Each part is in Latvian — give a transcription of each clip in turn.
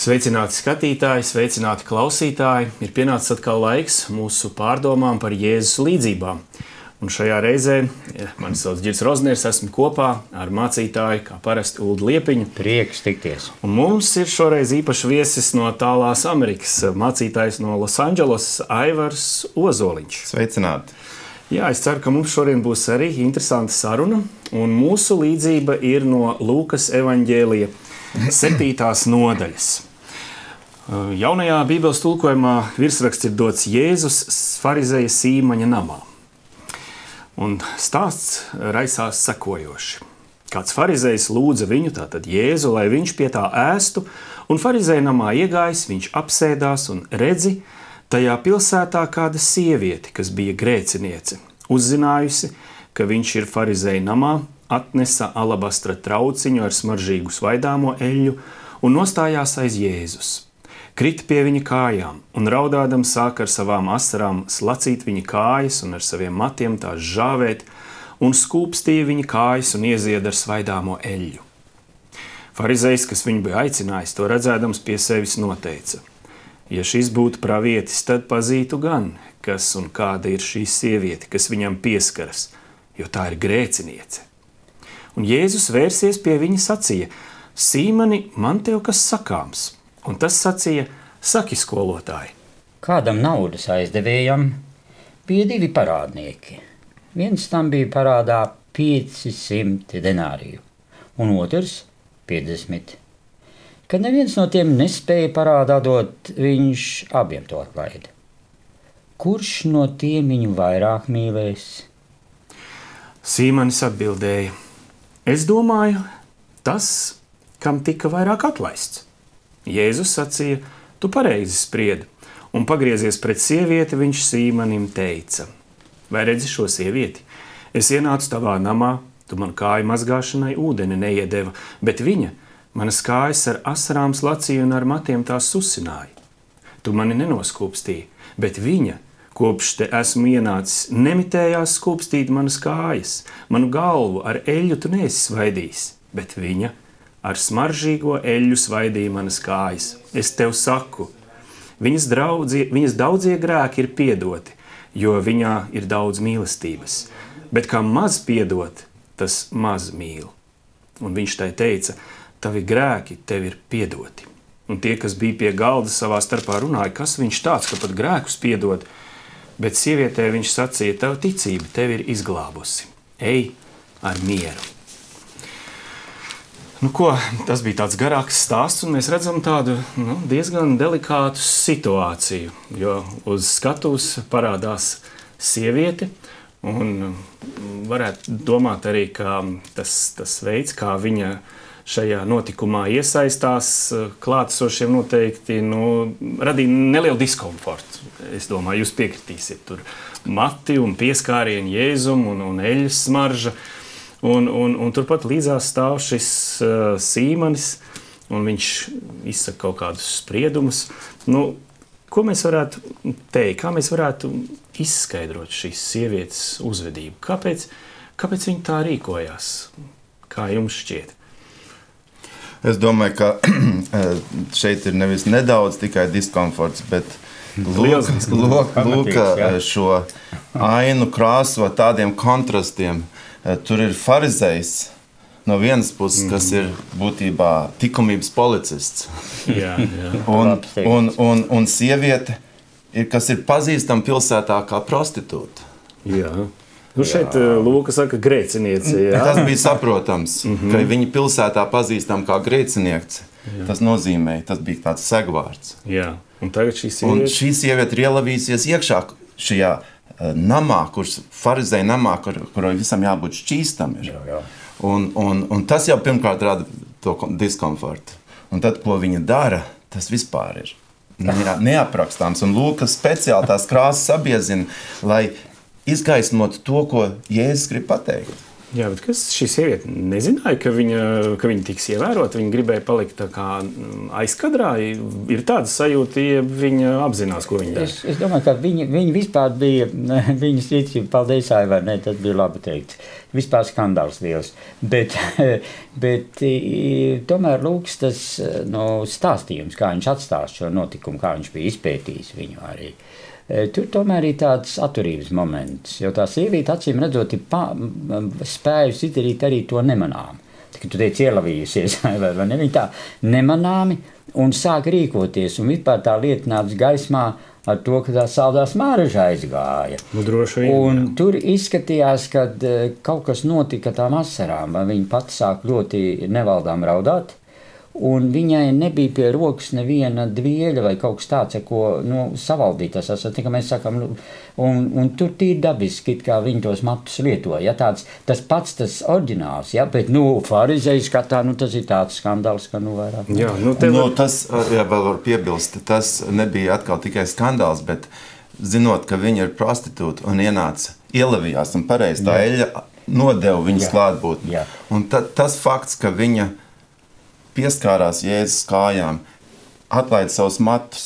Sveicināti skatītāji, sveicināti klausītāji. Ir pienācis atkal laiks mūsu pārdomām par Jēzus līdzībām. Un šajā reizē mani sauc Ģirs Rozniers, esmu kopā ar mācītāju, kā parasti, Uldu Liepiņu. Prieks tikties. Un mums ir šoreiz īpašs viesis no tālās Amerikas, mācītājs no Losandželosas, Aivars Ozoliņš. Sveicināti! Jā, es ceru, ka mums šodien būs arī interesanta saruna. Un mūsu līdzība ir no Lūkas evaņģēlija 7. nodaļas. Jaunajā Bībeles tulkojumā virsraksts ir dots Jēzus farizeja Sīmaņa namā. Un stāsts raisās sekojoši. Kāds farizejs lūdza viņu, tātad Jēzu, lai viņš pie tā ēstu, un farizeja namā iegājis, viņš apsēdās un redzi, tajā pilsētā kāda sieviete, kas bija grēciniece, uzzinājusi, ka viņš ir farizeja namā, atnesa alabastra trauciņu ar smaržīgu svaidāmo eļļu un nostājās aiz Jēzus. Krita pie viņa kājām un raudādam sāka ar savām asarām slacīt viņa kājas un ar saviem matiem tās žāvēt un skūpstīja viņa kājas un iezieda ar svaidāmo eļļu. Farizejs, kas viņu bija aicinājis, to redzēdams pie sevis noteica: ja šis būtu pravietis, tad pazītu gan, kas un kāda ir šī sieviete, kas viņam pieskaras, jo tā ir grēciniece. Un Jēzus vērsies pie viņa sacīja: Sīmani, man tev kas sakāms? Un tas sacīja: saki, skolotāji. Kādam naudas aizdevējam bija 2 parādnieki. Viens tam bija parādā 500 denāriju, un otrs 50. Kad neviens no tiem nespēja parādā dot, viņš abiem to atlaida. Kurš no tiem viņu vairāk mīlēs? Sīmanis atbildēja: es domāju, tas, kam tika vairāk atlaists. Jēzus sacīja: tu pareizi spriedi, un pagriezies pret sievieti, viņš Sīmanim teica: vai redzi šo sievieti? Es ienācu tavā namā, tu man kāju mazgāšanai ūdeni neiedeva, bet viņa manas kājas ar asarām slacīja un ar matiem tās susināja. Tu mani nenoskūpstīji, bet viņa, kopš te esmu ienācis, nemitējās skūpstīt manas kājas, manu galvu ar eļļu tu neesi svaidījis, bet viņa ar smaržīgo eļļu svaidīja manas kājas. Es tev saku, viņas daudzie grēki ir piedoti, jo viņā ir daudz mīlestības. Bet kam maz piedot, tas maz mīl. Un viņš tai teica: tavi grēki tev ir piedoti. Un tie, kas bija pie galda, savā starpā runāja: kas viņš tāds, ka pat grēkus piedod? Bet sievietē viņš sacīja: tava ticība tev ir izglābusi. Ej ar mieru. Nu ko, tas bija tāds garāks stāsts, un mēs redzam tādu diezgan delikātu situāciju, jo uz skatuves parādās sieviete, un varētu domāt arī, ka tas veids, kā viņa šajā notikumā iesaistās, klātesošiem noteikti radīja nelielu diskomfortu. Es domāju, jūs piekritīsiet, tur mati un pieskārieni Jēzum un eļļas smarža. Un turpat līdzās stāv šis Sīmanis, un viņš izsaka kaut kādus spriedumus. Ko mēs varētu teikt? Kā mēs varētu izskaidrot šīs sievietes uzvedību? Kāpēc viņa tā rīkojās? Kā jums šķiet? Es domāju, ka šeit ir nevis nedaudz tikai diskomforts, bet Lūka šo ainu krāso tādiem kontrastiem. Tur ir farizejs no vienas puses, kas ir būtībā likumības policists. Jā. Un sieviete, kas ir pazīstama pilsētā kā prostitūta. Jā. Šeit Lūka saka grēciniece. Jā. Tas bija saprotams, ka viņa pilsētā pazīstama kā grēciniece. Tas nozīmē, tas bija tāds segvārds. Jā. Un tagad šī sieviete ir ielavījusies iekšā šajā namā, farizeja namā, kurai visam jābūt šķīstam ir. Jā. Un tas jau pirmkārt rada to diskomfortu. Un tad, ko viņa dara, tas vispār ir neaprakstāms. Un Lūka speciāli tās krāsas sabiezina, lai izgaismotu to, ko Jēzus grib pateikt. Jā, bet kas šī sieviete nezināja, ka viņa tiks ievērota? Viņa gribēja palikt tā kā aizkadrā. Ir tāda sajūta, ja viņa apzinās, ko viņa dara. Es domāju, ka viņa vispār bija, viņas rīcība, paldies, Aivar, ne, tas bija labi teikt. Vispār skandāls liels. Bet tomēr Lūks tas stāstījums, kā viņš atstāst šo notikumu, kā viņš bija izpētījis viņu arī. Tur tomēr ir tāds atturības moments, jo tā sieviete acīm redzot ir spējusi izdarīt arī to nemanām. Kad tu teici ielavījusies, vai ne, viņa tā nemanāmi un sāk rīkoties, un vispār tā lieta nāca gaismā ar to, ka tā saldā smāraža aizgāja. Nu, droši vien. Un tur izskatījās, ka kaut kas notika tām asarām, vai viņa pati sāk ļoti nevaldām raudāt. Un viņai nebija pie rokas neviena dvieļa vai kaut kas tāds, ar ko savaldīt tas asars. Tā kā mēs sakām, un tur tīri dabiski, kā viņi tos matus lietoja. Ja, tas pats tas oriģināls, ja, bet farizeju skatā, tas ir tāds skandāls, ka vairāk. Jā, tas, jā, vēl var piebilst, tas nebija atkal tikai skandāls, bet zinot, ka viņa ir prostitūta un ienāca ielavījās un pareizi tā eļa nodeva viņas klātbūtni. Un tas fakts, ka viņa pieskārās Jēzus kājām, atlaida savus matus.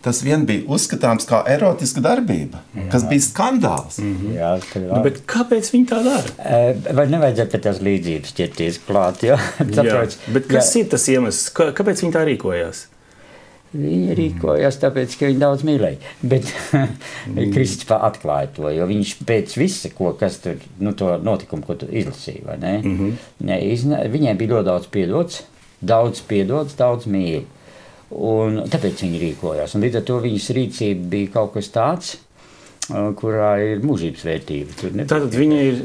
Tas vien bija uzskatāms kā erotiska darbība, kas bija skandāls. Jā, bet kāpēc viņi tā dara? Vai nevajadzētu pēc tās līdzības ķerties klāt? Jā, bet kas ir tas iemesls? Kāpēc viņi tā rīkojās? Viņi rīkojās tāpēc, ka viņi daudz mīlēja. Bet Kristus atklāja to, jo viņš pēc visa, kas tur, to notikumu, ko tu izlasīji, vai ne? Viņai bija ļoti daudz piedots. Daudz piedots, daudz mīl. Un tāpēc viņi rīkojās. Un līdz ar to viņas rīcība bija kaut kas tāds, kurā ir mūžības vērtība. Tātad viņa ir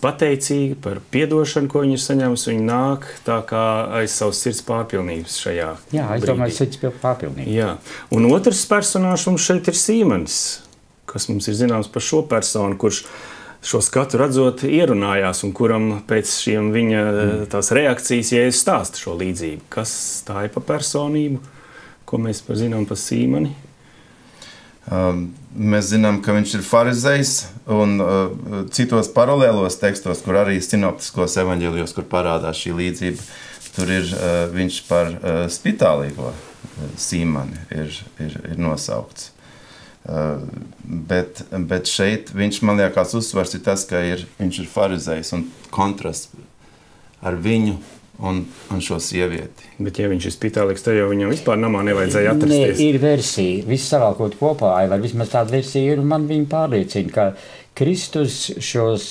pateicīga par piedošanu, ko viņa ir saņēmusi. Viņa nāk tā kā aiz savas sirds pārpilnības šajā brīdī. Jā, aiz domāju sirds pārpilnību. Jā. Un otrs personāžs mums šeit ir Sīmanis, kas mums ir zināms par šo personu, kurš šo skatu redzot ierunājās un kuram pēc šiem viņa tās reakcijas Jēzus stāsta šo līdzību. Kas tā ir pa personību, ko mēs zinām par Sīmani? Mēs zinām, ka viņš ir farizejs un citos paralēlos tekstos, kur arī sinoptiskos evaņģēlijos, kur parādās šī līdzība, tur ir viņš par spitālīgo Sīmani ir nosaukts. Bet šeit viņš, man liekas, uzsvars ir tas, ka viņš ir farizejs un kontrasts ar viņu un šo sievieti. Bet ja viņš ir spitālīgs, tad jau viņam vispār namā nevajadzēja atrasties. Nē, ir versija, viss savākot kopā, vai vismaz tāda versija ir, un man viņa pārliecina, ka Kristus šos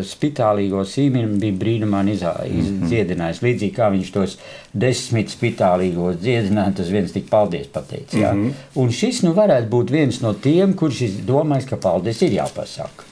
spitālīgos Sīmini bija brīnumaini izdziedinājis. Līdzīgi kā viņš tos 10 spitālīgos dziedināja, tas viens tik paldies pateica. Jā. Un šis varētu būt viens no tiem, kurš domājas, ka paldies ir jāpasaka.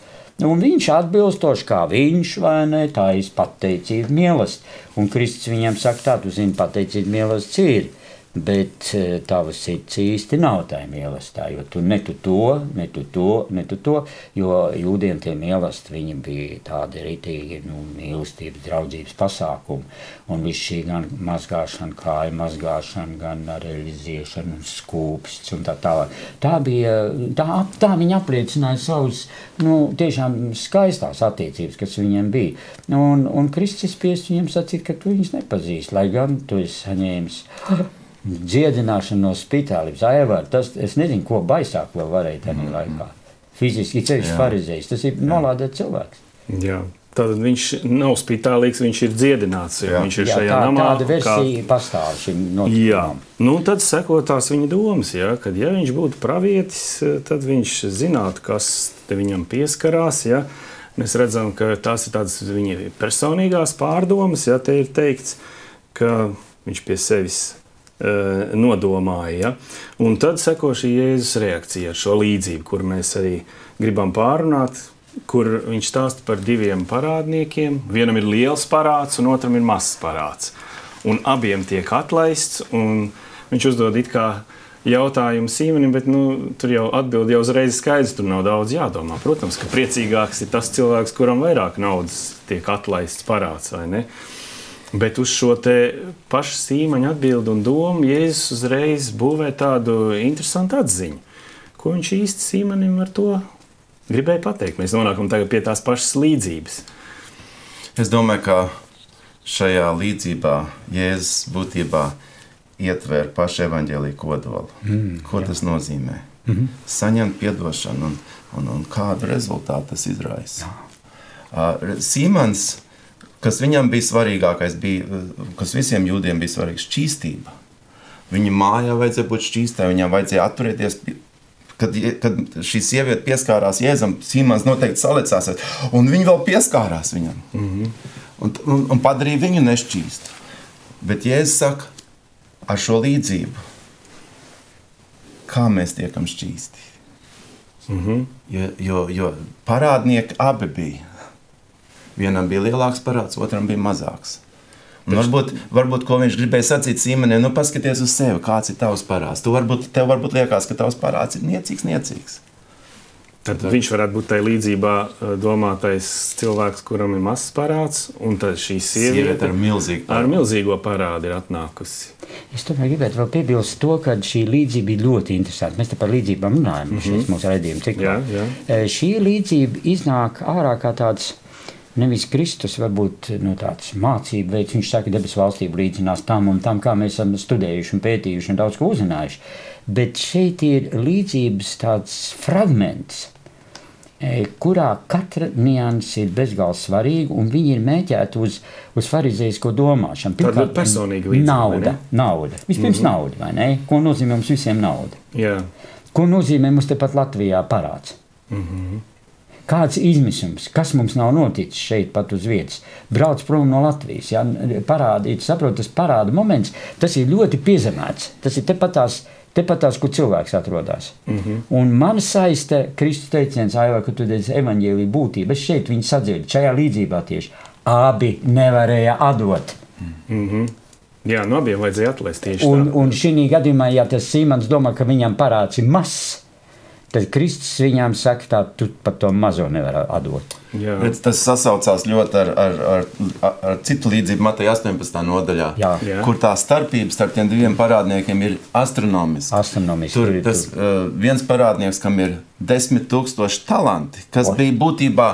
Un viņš atbilstoši kā viņš, vai ne, tā ir pateicība mīlestība. Un Kristus viņam saka, tā, tu zini, pateicība mīlestība ir. Bet tavs sirds īsti nav tā mīlestībā, jo tu ne to, jo jūdiem tie mīlesti, viņi bija tādi ritīgi, mīlestības, draudzības pasākumi, un viss šī gan mazgāšana, kāja mazgāšana, gan realizēšana, un skūpsts, un tā tālāk. Tā viņi apliecināja savus, tiešām skaistās attiecības, kas viņiem bija. Un Kristus spiest viņiem sacīt, ka tu viņus nepazīsti, lai gan tu esi saņēmis dziedināšana no spitālības. Aivar, es nezinu, ko baisāk vēl varēja tajā laikā. Fiziski ceļš farizejs, tas ir nolādēt cilvēks. Jā, tātad viņš nav spitālīgs, viņš ir dziedināts, jo viņš ir šajā namā. Tāda versija pastāv šim notikumam. Jā, tad sekotās viņa domas, kad ja viņš būtu pravietis, tad viņš zinātu, kas te viņam pieskarās, Mēs redzam, ka tās ir tādas viņa personīgās pārdomas, te ir teikts, ka viņš pie sevis nodomāja. Un tad seko šī Jēzus reakcija ar šo līdzību, kur mēs arī gribam pārunāt, kur viņš stāsta par diviem parādniekiem. Vienam ir liels parāds, un otram ir mazs parāds. Un abiem tiek atlaists, un viņš uzdod it kā jautājumu Sīmanim, bet tur jau atbildi jau uzreiz skaidrs, tur nav daudz jādomā. Protams, ka priecīgāks ir tas cilvēks, kuram vairāk naudas tiek atlaists parāds, vai ne? Bet uz šo te pašu Sīmaņa atbildi un domu Jēzus uzreiz būvē tādu interesantu atziņu. Ko viņš īsti Sīmanim ar to gribēja pateikt? Mēs nonākam tagad pie tās pašas līdzības. Es domāju, ka šajā līdzībā Jēzus būtībā ietver pašu evaņģēliju kodolu. Ko tas nozīmē? Saņemt piedošanu un kādu rezultātu tas izraisa. Sīmans, kas viņam bija svarīgākais, kas visiem jūdiem bija svarīgs, šķīstība. Viņa mājā vajadzēja būt šķīstai, viņam vajadzēja atturēties. Kad šī sieviete pieskārās Jēzum, Sīmans noteikti salecās, un viņi vēl pieskārās viņam. Un padarīja viņu nešķīstu. Bet Jēzus saka, ar šo līdzību, kā mēs tiekam šķīsti. Jo parādnieki abi bija. Vienam bija lielāks parāds, otram bija mazāks. Un varbūt, ko viņš gribēja sacīt Sīmoniem, paskaties uz sevi, kāds ir tavs parāds. Tev varbūt liekas, ka tavs parāds ir niecīgs. Tad viņš varētu būt tai līdzībā domātais cilvēks, kuram ir mazs parāds, un tad šī sieviete ar milzīgo parādu ir atnākusi. Es tomēr gribētu vēl piebilst to, ka šī līdzība ir ļoti interesanta. Mēs te par līdzībām runājam, šis mūsu raidījuma ciklā. Šī līdzība iznāk ārā kā tāds nevis Kristus, varbūt tāds mācību veids, viņš saka, debesu valstību līdzinās tam un tam, kā mēs esam studējuši un pētījuši un daudz ko uzzinājuši. Bet šeit ir līdzības tāds fragments, kurā katra nianse ir bezgalīgi svarīga, un viņi ir mēķēti uz farizeisko domāšanu. Tā ļoti personīga līdzība. Nauda. Vispirms nauda, vai ne? Ko nozīmē mums visiem nauda? Jā. Ko nozīmē mums tepat Latvijā parāds? Kāds izmisums, kas mums nav noticis šeit pat uz vietas, brauc prom no Latvijas, ja? Tas parāda moments, tas ir ļoti piezemēts, tas ir tepat tās, kur cilvēks atrodas. Un man saista Kristus teiciens, Aiva, ka tu dedzi evaņģēliju būtību, es šeit viņu sadzirdu, šajā līdzībā tieši, abi nevarēja atdot. Jā, no abiem vajadzēja atlaist tieši tā. Un šī gadījumā, ja tas Sīmans domā, ka viņam parāds ir mazs, tad Kristus viņām saka, tā, tu pat to mazo nevar atdot. Bet tas sasaucās ļoti ar citu līdzību Mateja 18. nodaļā, kur tā starpība starp tiem diviem parādniekiem ir astronomiska. Tur tas viens parādnieks, kam ir 10,000 talanti, kas bija būtībā,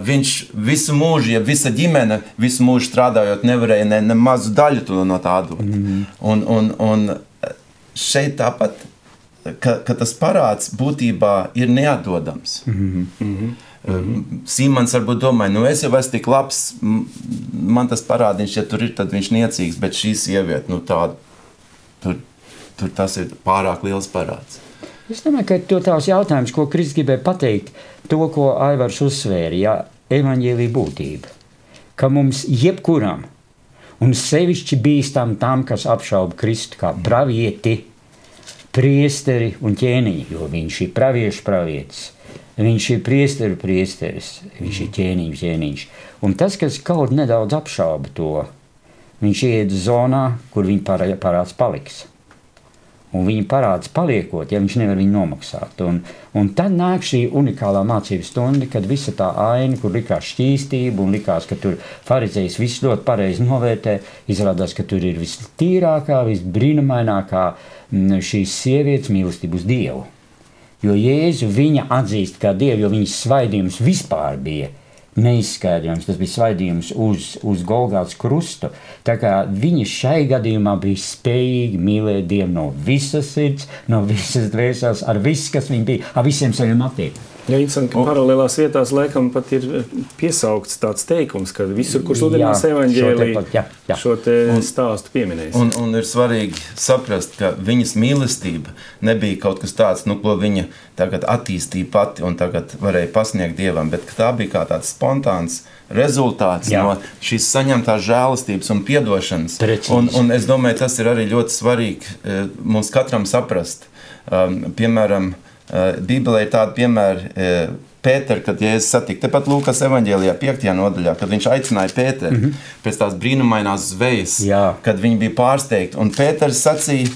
viņš visu mūžu, ja visa ģimene visu mūžu strādājot, nevarēja ne mazu daļu to no tā atdot. Un šeit tāpat, ka tas parāds būtībā ir neatdodams. Sīmans varbūt domāja, es jau esmu tik labs, man tas parādiņš, ja tur ir, tad viņš niecīgs, bet šī sieviete, tur tas ir pārāk liels parāds. Es domāju, ka to tās jautājums, ko Kristus gribēja pateikt, to, ko Aivars uzsvēra, evaņģēlija būtība, ka mums jebkuram, un sevišķi bīstam tam, kas apšauba Kristu kā pravieti, priesteri un ķēniņi, jo viņš ir pravietis, viņš ir priesteris, viņš ir ķēniņš. Un tas, kas kaut nedaudz apšauba to, viņš iet zonā, kur viņa parāds paliks. Un viņa parāds paliekot, ja viņš nevar viņu nomaksāt. Un tad nāk šī unikālā mācības stunda, kad visa tā aina, kur likās šķīstība un likās, ka tur farizejs viss ļoti pareizi novērtē, izrādās, ka tur ir vistīrākā, visbrīnumainākā šīs sievietes mīlestība uz Dievu. Jo Jēzu viņa atzīst kā Dievu, jo viņas svaidījums vispār bija neizskaidrojams, tas bija svaidījums uz Golgātas krustu. Tā kā viņa šai gadījumā bija spējīga mīlēt Dievu no visas sirds, no visas dvēseles, ar viss, kas viņa bija, ar visiem saviem matiem. Ja interesanti, ka paralēlās vietās laikam pat ir piesaukts tāds teikums, ka visur, kur sludinās evaņģēliju, šo te stāstu pieminēs. Un ir svarīgi saprast, ka viņas mīlestība nebija kaut kas tāds, ko viņa tagad attīstīja pati un tagad varēja pasniegt Dievam, bet tā bija kā tāds spontāns rezultāts no šīs saņemtās žēlastības un piedošanas. Un es domāju, tas ir arī ļoti svarīgi mums katram saprast. Piemēram, Bībelē ir tādi piemēri Pēteru, kad Jēzus satika tepat Lūkas evaņģēlijā 5. nodaļā, kad viņš aicināja Pēteru pēc tās brīnumainās zvejas, kad viņi bija pārsteigti. Un Pēters sacīja,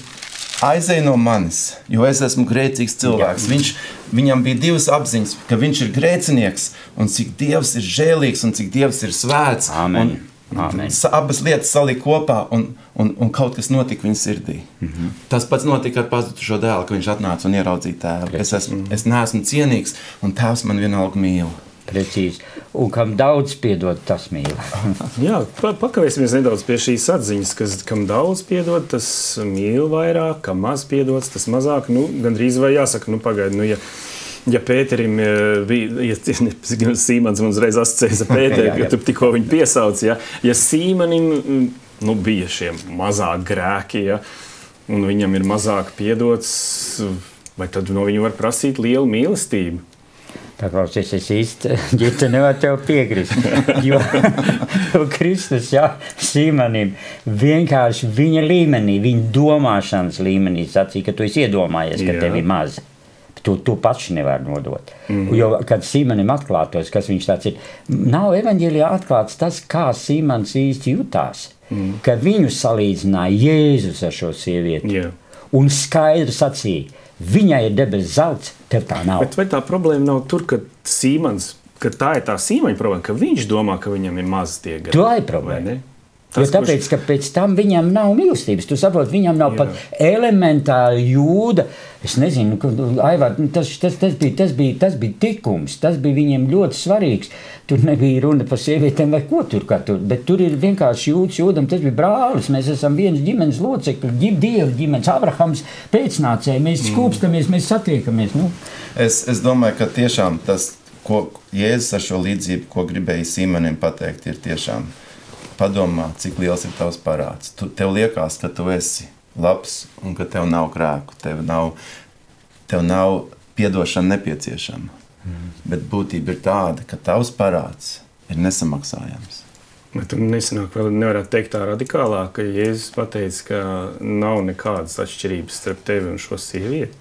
aizej no manis, jo es esmu grēcīgs cilvēks. Viņam bija divas apziņas, ka viņš ir grēcinieks un cik Dievs ir žēlīgs un cik Dievs ir svēts. Amen. Abas lietas salika kopā un kaut kas notika viņa sirdī. Tas pats notika ar pazudušo dēlu, ka viņš atnāca un ieraudzīja tēvu. Es neesmu cienīgs un tēvs man vienalga mīl. precīzi. Un kam daudz piedod, tas mīl. Jā, pakavēsimies nedaudz pie šīs atziņas, kam daudz piedod, tas mīl vairāk, kam maz piedods, tas mazāk. Gandrīz vai jāsaka, pagaidi, ja Pēterim bija, Sīmans man uzreiz asociējas ar Pēteri, ka tu tikko viņu piesauc, ja Sīmanim bija šie mazāk grēki, ja, un viņam ir mazāk piedots, vai tad no viņa var prasīt lielu mīlestību? Paklausies, es īsti, Ģita, nevar tev piekrist, jo Kristus, Sīmanim vienkārši viņa līmenī, viņa domāšanas līmenī sacīja, ka tu esi iedomājies, ka tev ir maz. Tu paši nevar nodot. Jo, kad Sīmanim atklātos, kas viņš tāds ir, nav evaņģēlijā atklāts tas, kā Sīmans īsti jutās, ka viņu salīdzināja Jēzus ar šo sievieti. Un skaidri sacīja, viņai ir debes zelts, tev tā nav. Bet vai tā problēma nav tur, ka tā ir tā Sīmaņa problēma, ka viņš domā, ka viņam ir maz tie gadi? Tā ir problēma. Jo tāpēc, ka pēc tam viņam nav mīlestības. Tu saproti, viņam nav pat elementāri jūda. Es nezinu, Aivar, tas bija tikums, tas bija viņiem ļoti svarīgs. Tur nebija runa par sievietēm vai ko tur, bet tur ir vienkārši jūdam, tas bija brālis. Mēs esam vienas ģimenes locekļi, Dieva ģimenes, Abrahams pēcnācēji, mēs skūpstamies, mēs satiekamies. Es domāju, ka tiešām tas, ko Jēzus ar šo līdzību, ko gribēja Sīmanim pateikt, ir tiešām padomā, cik liels ir tavs parāds. Tev liekas, ka tu esi labs un ka tev nav grēku, tev nav piedošana nepieciešama. Bet būtība ir tāda, ka tavs parāds ir nesamaksājams. Bet tur nesanāk, vēl nevarētu teikt tā radikālāk, ka Jēzus pateica, ka nav nekādas atšķirības starp tevi un šo sievieti.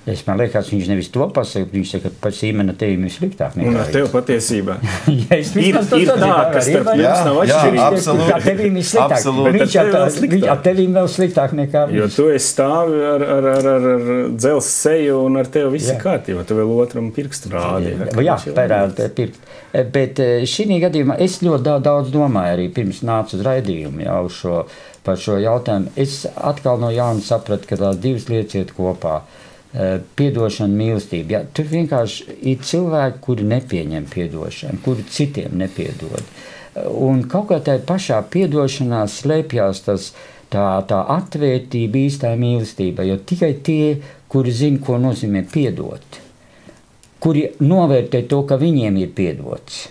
Man liekas, viņš nevis to pasaka, viņš saka, ka par Sīmena tevim ir sliktāk nekā. Un ar tevi patiesībā. ir tā, ka starp jums nav atšķirības. Tā tevim ir sliktāk. Viņš ar tevim vēl sliktāk nekā viņš. Jo tu esi stāvi ar dzels seju un ar tevi visi kārtībā. Tu vēl otram pirkstu rādi. Jā, parāda pirkstu. Bet šī gadījumā es ļoti daudz domāju arī pirms nācu uz raidījumu par šo jautājumu. Es atkal no jauna sapratu, ka tās divas lietas iet kopā. Piedošana, mīlestība. Ja, tur vienkārši ir cilvēki, kuri nepieņem piedošanu, kuri citiem nepiedod. Un kaut kā tā pašā piedošanā slēpjās tā atvērtība, īstā mīlestība, jo tikai tie, kuri zina, ko nozīmē piedot, kuri novērtē to, ka viņiem ir piedots.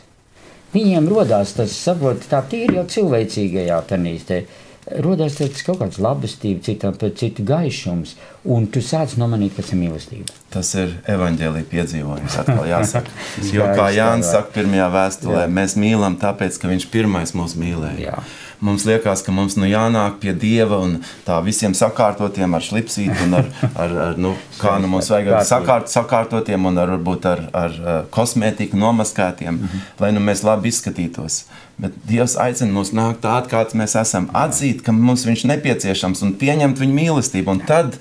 Viņiem rodās tas, saprot, tā tīri jau cilvēcīgajā tanīstē. Rodās tāds kaut kāds labestība, citam pēc citu gaišums, un tu sāc nomanīt, kas ir mīlestība. Tas ir evaņģēlija piedzīvojums, atkal jāsaka. Jo, kā Jānis saka pirmajā vēstulē, mēs mīlam tāpēc, ka viņš pirmais mūs mīlēja. Jā. Mums liekas, ka mums jānāk pie Dieva un tā visiem sakārtotiem ar šlipsīti un kā mums vajag sakārtotiem un varbūt ar kosmētiku nomaskētiem, lai mēs labi izskatītos. Bet Dievs aicina mūs nākt tādi, kāds mēs esam, atzīt, ka mums viņš nepieciešams un pieņemt viņu mīlestību. Un tad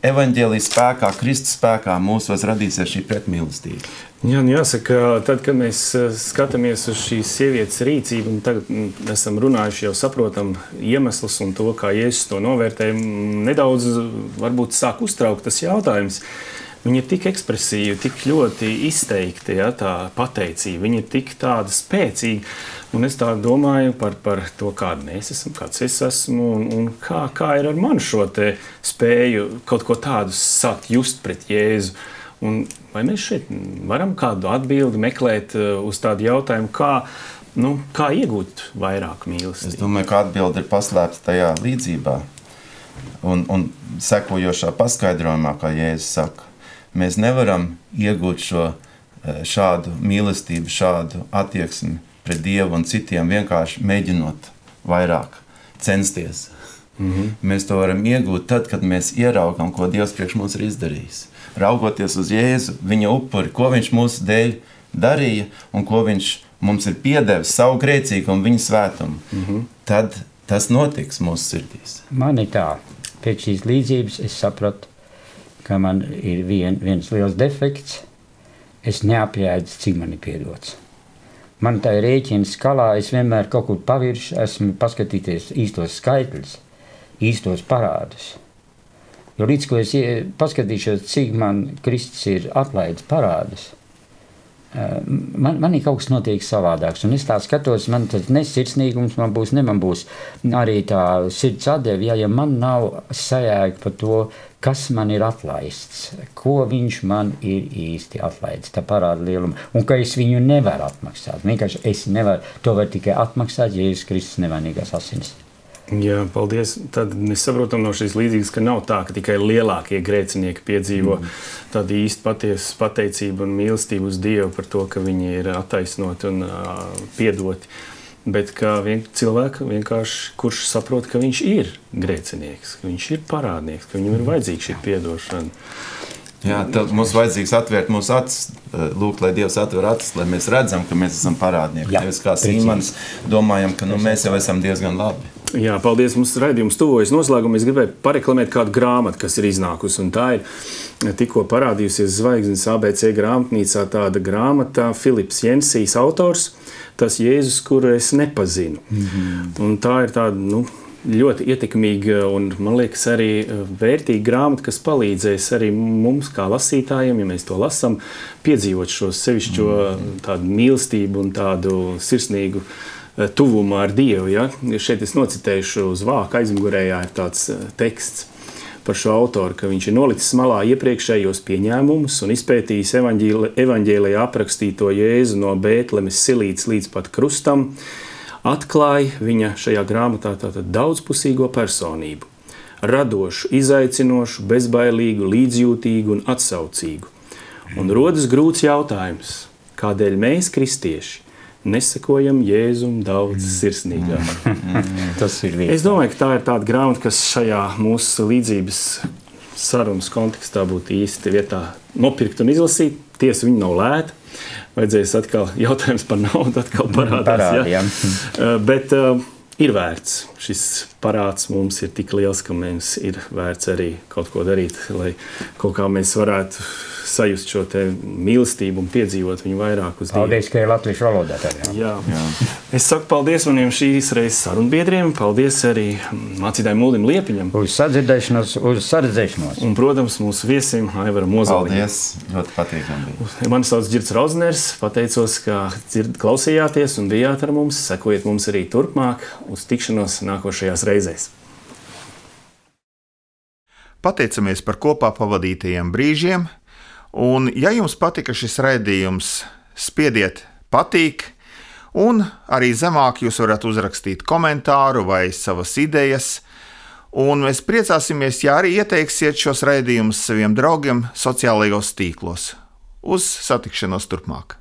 evaņģēlijas spēkā, Kristus spēkā mūsos radīsies šī pretmīlestība. Jā, jāsaka, tad, kad mēs skatāmies uz šīs sievietes rīcību, un tagad esam runājuši, jau saprotam iemeslus un to, kā Jēzus to novērtē, nedaudz varbūt sāk uztraukt tas jautājums. Viņa ir tik ekspresīva, tik ļoti izteikta, ja, tā pateicība, viņa ir tik tāda spēcīga. Un es tā domāju par to, kāda mēs esam, kāds es esmu, un kā ir ar mani šo te spēju kaut ko tādu sākt just pret Jēzu. Un vai mēs šeit varam kādu atbildi meklēt uz tādu jautājumu, kā iegūt vairāk mīlestību? Es domāju, ka atbildi ir paslēpta tajā līdzībā un sekojošā paskaidrojumā, kā Jēzus saka. Mēs nevaram iegūt šādu mīlestību, šādu attieksmi pret Dievu un citiem, vienkārši mēģinot vairāk censties. Mēs to varam iegūt tad, kad mēs ieraugam, ko Dievs priekš mums ir izdarījis. Raugoties uz Jēzu, viņa upuri, ko viņš mūsu dēļ darīja un ko viņš mums ir piedevis savu grēcīgumu, viņa svētumu, tad tas notiks mūsu sirdīs. Man ir tā, pēc šīs līdzības es sapratu, ka man ir viens liels defekts, es neapjēdzu, cik man ir piedots. Man tā ir rēķina skalā, es vienmēr kaut kur paviršu, esmu paskatīties īstos skaitļus, īstos parādus. Jo līdz ko es paskatīšos, cik man Kristus ir atlaidis parādus, Man ir kaut kas notiek savādāks, un es tā skatos, man tas nesirsnīgums, man būs arī tā sirds atdeve, ja man nav sajēga par to, kas man ir atlaists, ko viņš man ir īsti atlaidis, tā parāda lielumu, un ka es viņu nevaru atmaksāt, vienkārši es nevaru, to var tikai atmaksāt Jēzus Kristus nevainīgās asinis. Jā, paldies. Tad mēs saprotam no šīs līdzības, ka nav tā, ka tikai lielākie grēcinieki piedzīvo tādu īstu patiesu pateicību un mīlestību uz Dievu par to, ka viņi ir attaisnoti un piedoti, bet ka cilvēku vienkārši, kurš saprot, ka viņš ir grēcinieks, ka viņš ir parādnieks, ka viņam ir vajadzīga šī piedošana. Jā, tad mums vajadzīgs atvērt mūsu acis, lūgt, lai Dievs atver acis, lai mēs redzam, ka mēs esam parādnieki. Nevis kā Sīmanis domājam, ka mēs jau esam diezgan labi. Jā, paldies. Mums raidījums tuvojas noslēgumā. Es gribēju pareklamēt kādu grāmatu, kas ir iznākusi. Un tā ir tikko parādījusies Zvaigznes ABC grāmatnīcā tāda grāmata, Filips Jensijs autors, Tas Jēzus, kuru es nepazinu. Un tā ir tāda, ļoti ietekmīga un, man liekas, arī vērtīga grāmata, kas palīdzēs arī mums, kā lasītājiem, ja mēs to lasām, piedzīvot šo sevišķo tādu mīlestību un tādu sirsnīgu tuvumā ar Dievu. Ja? Šeit es nocitēšu uz vāka aizmugurējā ir tāds teksts par šo autoru, ka viņš ir nolicis malā iepriekšējos pieņēmumus un izpētījis evaņģēlijā aprakstīto Jēzu no Bētlemes silītes līdz pat krustam, atklāja viņa šajā grāmatā tātad daudzpusīgo personību, radošu, izaicinošu, bezbailīgu, līdzjūtīgu un atsaucīgu. Un rodas grūts jautājums, kādēļ mēs, kristieši, nesakojam Jēzum daudz sirsnīgāk. Tas ir vieta. Es domāju, ka tā ir tāda grāmata, kas šajā mūsu līdzības sarunas kontekstā būtu īsti vietā nopirkt un izlasīt. Tiesa, viņa nav lēta. Vajadzēs atkal jautājums par naudu, atkal parādās. Ja? Bet ir vērts. Šis parāds mums ir tik liels, ka mums ir vērts arī kaut ko darīt, lai kaut kā mēs varētu sajust šo te mīlestību un piedzīvot viņu vairāk uz Dievu. Paldies, ka ir latviešu valodā. Jā. Es saku paldies maniem šīs reizes sarunbiedriem, paldies arī mācītājiem Uldim Liepiņam. Uz sadzirdēšanos, uz saredzēšanos. Un, protams, mūsu viesim Aivaram Ozoliņam. Paldies, ļoti patīkami bija. Mani sauc Girts Rauzners, pateicos, ka klausījāties un bijāt ar mums, sekojiet mums arī turpmāk uz tikšanos nākošajās reizēs. Pateicamies par kopā pavadītajiem brīžiem. Un, ja jums patika šis raidījums, spiediet patīk, un arī zemāk jūs varat uzrakstīt komentāru vai savas idejas. Un mēs priecāsimies, ja arī ieteiksiet šos raidījumus saviem draugiem sociālajos tīklos. Uz satikšanos turpmāk!